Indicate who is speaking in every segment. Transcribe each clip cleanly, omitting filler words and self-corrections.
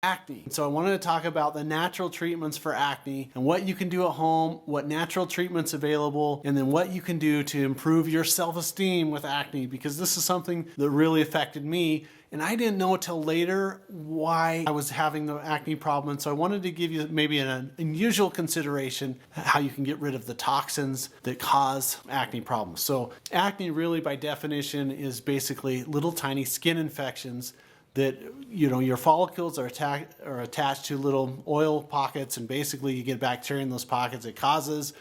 Speaker 1: Acne. So I wanted to talk about the natural treatments for acne and what you can do at home, what natural treatments available, and then what you can do to improve your self-esteem with acne, because this is something that really affected me and I didn't know till later why I was having the acne problem. And so I wanted to give you maybe an unusual consideration how you can get rid of the toxins that cause acne problems. So acne really by definition is basically little tiny skin infections that, you know, your follicles are attached to little oil pockets, and basically you get bacteria in those pockets. It causes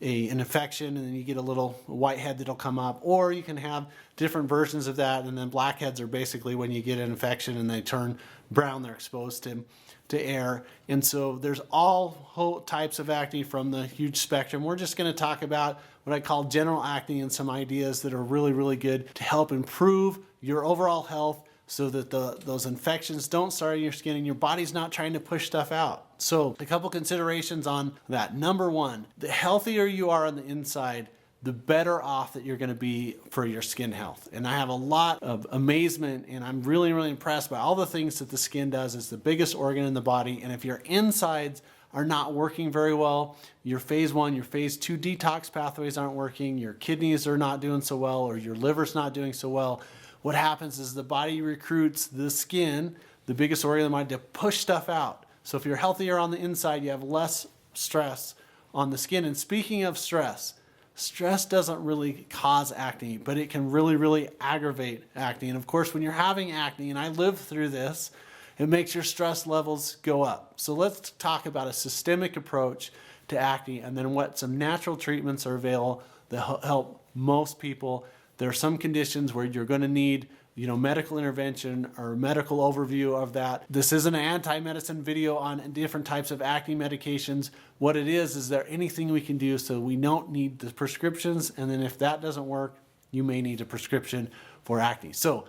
Speaker 1: an infection, and then you get a little whitehead that'll come up, or you can have different versions of that. And then blackheads are basically when you get an infection and they turn brown, they're exposed to air. And so there's all whole types of acne from the huge spectrum. We're just going to talk about what I call general acne and some ideas that are really, really good to help improve your overall health, so that those infections don't start in your skin and your body's not trying to push stuff out. So a couple considerations on that. Number one, the healthier you are on the inside, the better off that you're going to be for your skin health. And I have a lot of amazement, and I'm really, really impressed by all the things that the skin does. It's the biggest organ in the body, and if your insides are not working very well, your phase 1, your phase 2 detox pathways aren't working, your kidneys are not doing so well, or your liver's not doing so well, what happens is the body recruits the skin, the biggest organ in the body, to push stuff out. So if you're healthier on the inside, you have less stress on the skin. And speaking of stress, stress doesn't really cause acne, but it can really, really aggravate acne. And of course, when you're having acne, and I lived through this, it makes your stress levels go up. So let's talk about a systemic approach to acne, and then what some natural treatments are available that help most people. There are some conditions where you're going to need, you know, medical intervention or medical overview of that. This isn't an anti-medicine video on different types of acne medications. What it is there anything we can do so we don't need the prescriptions, and then if that doesn't work, you may need a prescription for acne. So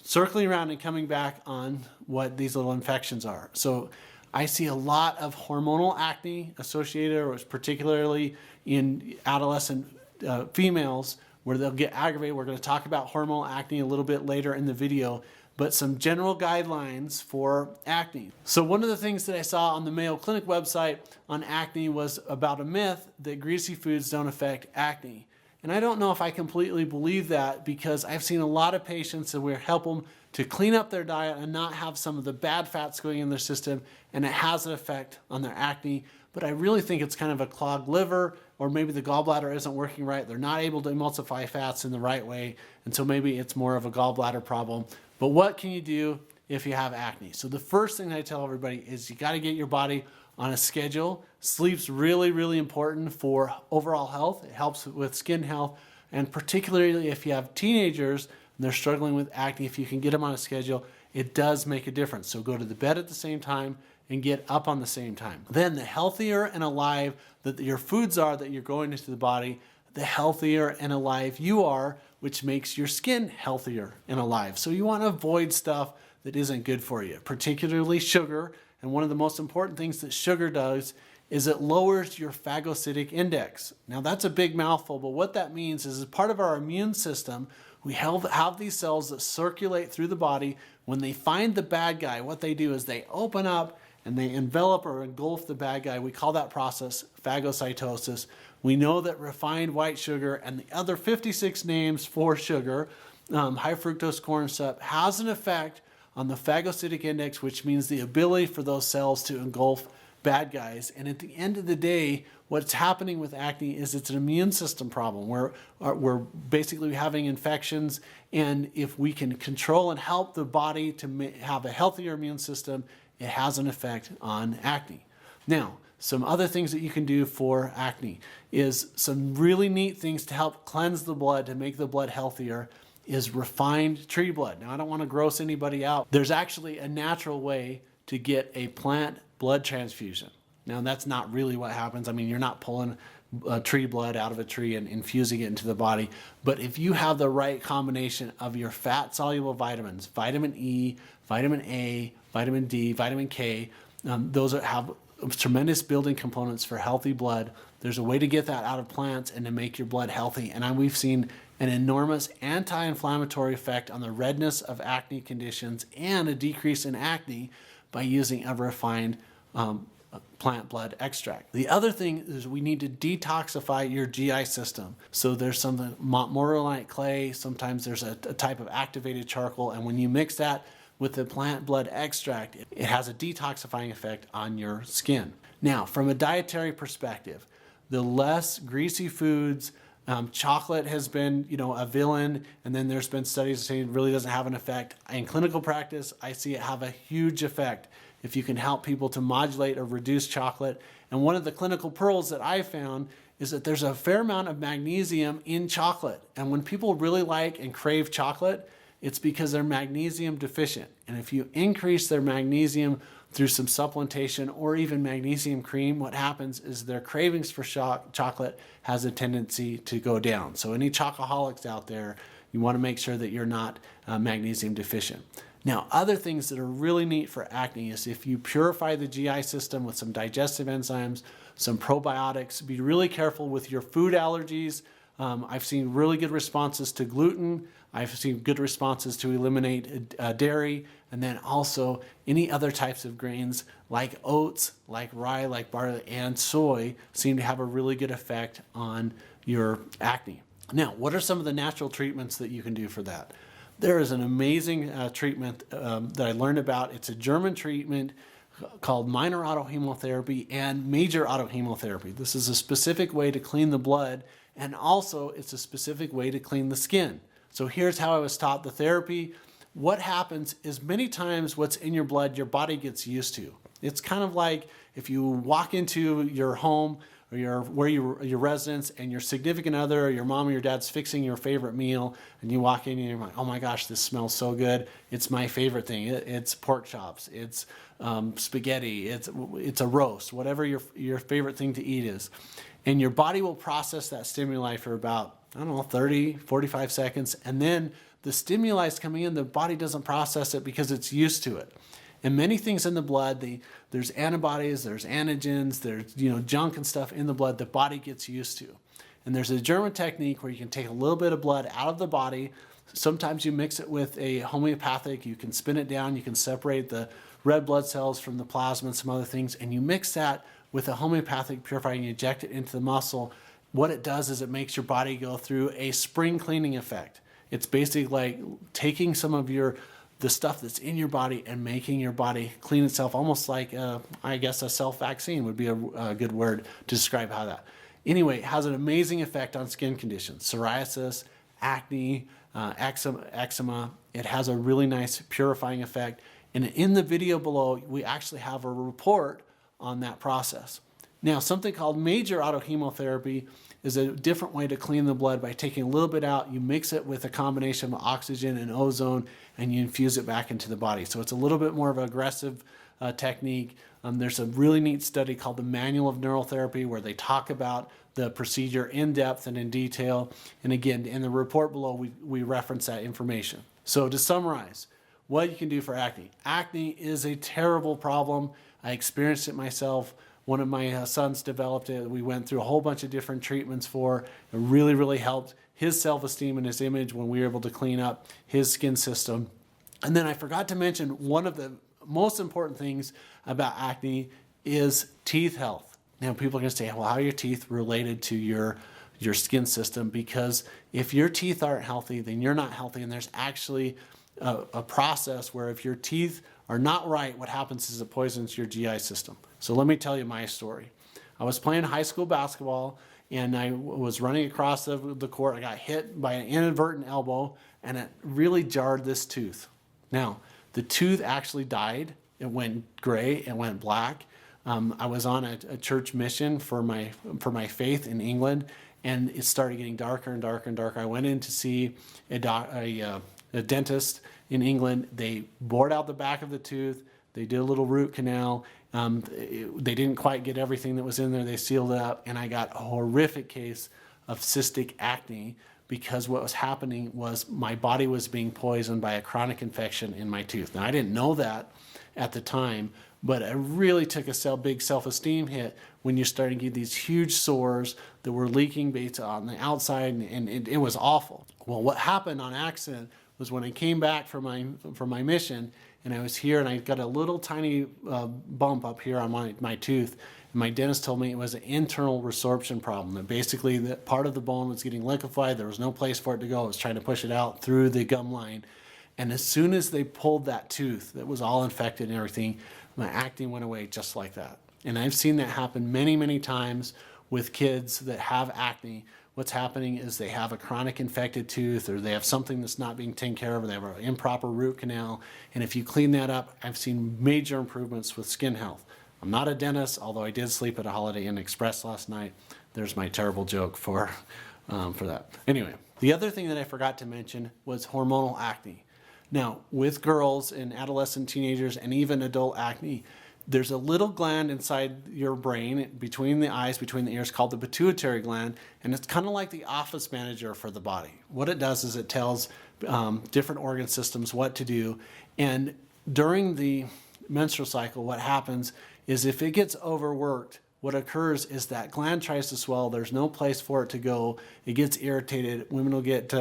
Speaker 1: circling around and coming back on what these little infections are. So I see a lot of hormonal acne associated, or particularly in adolescent females, where they'll get aggravated. We're going to talk about hormonal acne a little bit later in the video, but some general guidelines for acne. So one of the things that I saw on the Mayo Clinic website on acne was about a myth that greasy foods don't affect acne. And I don't know if I completely believe that, because I've seen a lot of patients and we help them to clean up their diet and not have some of the bad fats going in their system, and it has an effect on their acne. But I really think it's kind of a clogged liver, or maybe the gallbladder isn't working right. They're not able to emulsify fats in the right way, and so maybe it's more of a gallbladder problem. But what can you do if you have acne? So the first thing I tell everybody is you got to get your body on a schedule. Sleep's really, really important for overall health. It helps with skin health, and particularly if you have teenagers and they're struggling with acne, if you can get them on a schedule, it does make a difference. So go to the bed at the same time and get up on the same time. Then the healthier and alive that your foods are that you're going into the body, the healthier and alive you are, which makes your skin healthier and alive. So you want to avoid stuff that isn't good for you, particularly sugar. And one of the most important things that sugar does is it lowers your phagocytic index. Now that's a big mouthful, but what that means is as part of our immune system, we have these cells that circulate through the body. When they find the bad guy, what they do is they open up and they envelop or engulf the bad guy. We call that process phagocytosis. We know that refined white sugar and the other 56 names for sugar, high fructose corn syrup, has an effect on the phagocytic index, which means the ability for those cells to engulf bad guys. And at the end of the day, what's happening with acne is it's an immune system problem where we're basically having infections, and if we can control and help the body to have a healthier immune system, it has an effect on acne. Now, some other things that you can do for acne is some really neat things to help cleanse the blood, to make the blood healthier, is refined tree blood. Now, I don't want to gross anybody out. There's actually a natural way to get a plant blood transfusion. Now, that's not really what happens. I mean, you're not pulling tree blood out of a tree and infusing it into the body. But if you have the right combination of your fat-soluble vitamins, vitamin E, vitamin A, vitamin D, vitamin K, those have tremendous building components for healthy blood. There's a way to get that out of plants and to make your blood healthy. And we've seen an enormous anti-inflammatory effect on the redness of acne conditions and a decrease in acne by using a refined plant blood extract. The other thing is we need to detoxify your GI system. So there's something morillite clay, sometimes there's a type of activated charcoal, and when you mix that with the plant blood extract, it has a detoxifying effect on your skin. Now, from a dietary perspective, the less greasy foods, chocolate has been, a villain, and then there's been studies saying it really doesn't have an effect. In clinical practice, I see it have a huge effect if you can help people to modulate or reduce chocolate. And one of the clinical pearls that I found is that there's a fair amount of magnesium in chocolate. And when people really like and crave chocolate, it's because they're magnesium deficient. And if you increase their magnesium through some supplementation or even magnesium cream, what happens is their cravings for chocolate has a tendency to go down. So any chocoholics out there, you want to make sure that you're not magnesium deficient. Now, other things that are really neat for acne is if you purify the GI system with some digestive enzymes, some probiotics, be really careful with your food allergies. I've seen really good responses to gluten. I've seen good responses to eliminate dairy, and then also any other types of grains like oats, like rye, like barley, and soy seem to have a really good effect on your acne. Now, what are some of the natural treatments that you can do for that? There is an amazing treatment that I learned about. It's a German treatment called minor autohemotherapy and major autohemotherapy. This is a specific way to clean the blood, and also it's a specific way to clean the skin. So here's how I was taught the therapy. What happens is many times what's in your blood, your body gets used to. It's kind of like if you walk into your home or your residence and your significant other or your mom or your dad's fixing your favorite meal, and you walk in and you're like, oh my gosh, this smells so good. It's my favorite thing. It's pork chops. It's spaghetti. It's a roast, whatever your favorite thing to eat is. And your body will process that stimuli for about, 30, 45 seconds. And then the stimuli is coming in, the body doesn't process it because it's used to it. And many things in the blood, there's antibodies, there's antigens, there's junk and stuff in the blood the body gets used to. And there's a German technique where you can take a little bit of blood out of the body. Sometimes you mix it with a homeopathic, you can spin it down, you can separate the red blood cells from the plasma and some other things, and you mix that with a homeopathic purifier and you inject it into the muscle. What it does is it makes your body go through a spring cleaning effect. It's basically like taking some of the stuff that's in your body and making your body clean itself, almost like, I guess, a self-vaccine would be a good word to describe how that. Anyway, it has an amazing effect on skin conditions, psoriasis, acne, eczema. It has a really nice purifying effect. And in the video below, we actually have a report on that process. Now, something called major autohemotherapy is a different way to clean the blood by taking a little bit out, you mix it with a combination of oxygen and ozone, and you infuse it back into the body. So it's a little bit more of an aggressive technique. There's a really neat study called the Manual of Neural Therapy where they talk about the procedure in depth and in detail. And again, in the report below, we reference that information. So to summarize, what you can do for acne. Acne is a terrible problem. I experienced it myself. One of my sons developed it. We went through a whole bunch of different treatments for it. It really, really helped his self-esteem and his image when we were able to clean up his skin system. And then I forgot to mention one of the most important things about acne is teeth health. Now people are going to say, well, how are your teeth related to your skin system? Because if your teeth aren't healthy, then you're not healthy. And there's actually a process where if your teeth are not right, what happens is it poisons your GI system. So let me tell you my story. I was playing high school basketball and I was running across the court. I got hit by an inadvertent elbow and it really jarred this tooth. Now, the tooth actually died. It went gray, it went black. I was on a church mission for my faith in England, and it started getting darker and darker and darker. I went in to see a dentist in England. They bored out the back of the tooth. They did a little root canal. They didn't quite get everything that was in there. They sealed it up, and I got a horrific case of cystic acne because what was happening was my body was being poisoned by a chronic infection in my tooth. Now, I didn't know that at the time, but it really took a big self-esteem hit when you started to get these huge sores that were leaking based on the outside, and it was awful. Well, what happened on accident was when I came back from my mission and I was here and I got a little tiny bump up here on my tooth. And my dentist told me it was an internal resorption problem, that basically that part of the bone was getting liquefied. There was no place for it to go. It was trying to push it out through the gum line. And as soon as they pulled that tooth that was all infected and everything, my acne went away just like that. And I've seen that happen many, many times with kids that have acne. What's happening is they have a chronic infected tooth, or they have something that's not being taken care of, or they have an improper root canal. And if you clean that up, I've seen major improvements with skin health. I'm not a dentist, although I did sleep at a Holiday Inn Express last night. There's my terrible joke for that. Anyway, the other thing that I forgot to mention was hormonal acne. Now, with girls and adolescent teenagers and even adult acne, there's a little gland inside your brain, between the eyes, between the ears, called the pituitary gland, and it's kind of like the office manager for the body. What it does is it tells different organ systems what to do, and during the menstrual cycle, what happens is if it gets overworked, what occurs is that gland tries to swell. There's no place for it to go. It gets irritated. Women will get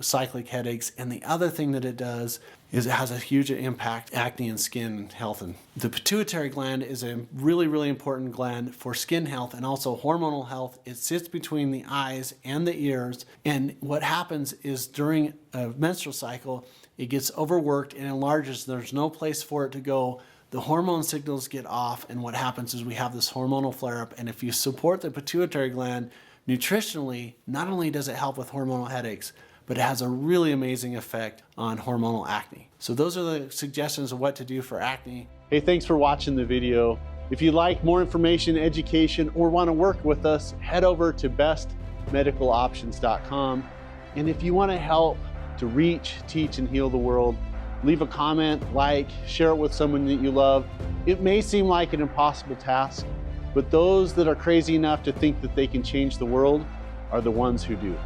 Speaker 1: cyclic headaches. And the other thing that it does is it has a huge impact acne and skin health. And the pituitary gland is a really, really important gland for skin health and also hormonal health. It sits between the eyes and the ears. And what happens is during a menstrual cycle, it gets overworked and enlarges. There's no place for it to go. The hormone signals get off, and what happens is we have this hormonal flare-up. And if you support the pituitary gland nutritionally, not only does it help with hormonal headaches, but it has a really amazing effect on hormonal acne. So those are the suggestions of what to do for acne. Hey, thanks for watching the video. If you'd like more information, education, or want to work with us, head over to bestmedicaloptions.com. And if you want to help to reach, teach, and heal the world, leave a comment, share it with someone that you love. It may seem like an impossible task, but those that are crazy enough to think that they can change the world are the ones who do.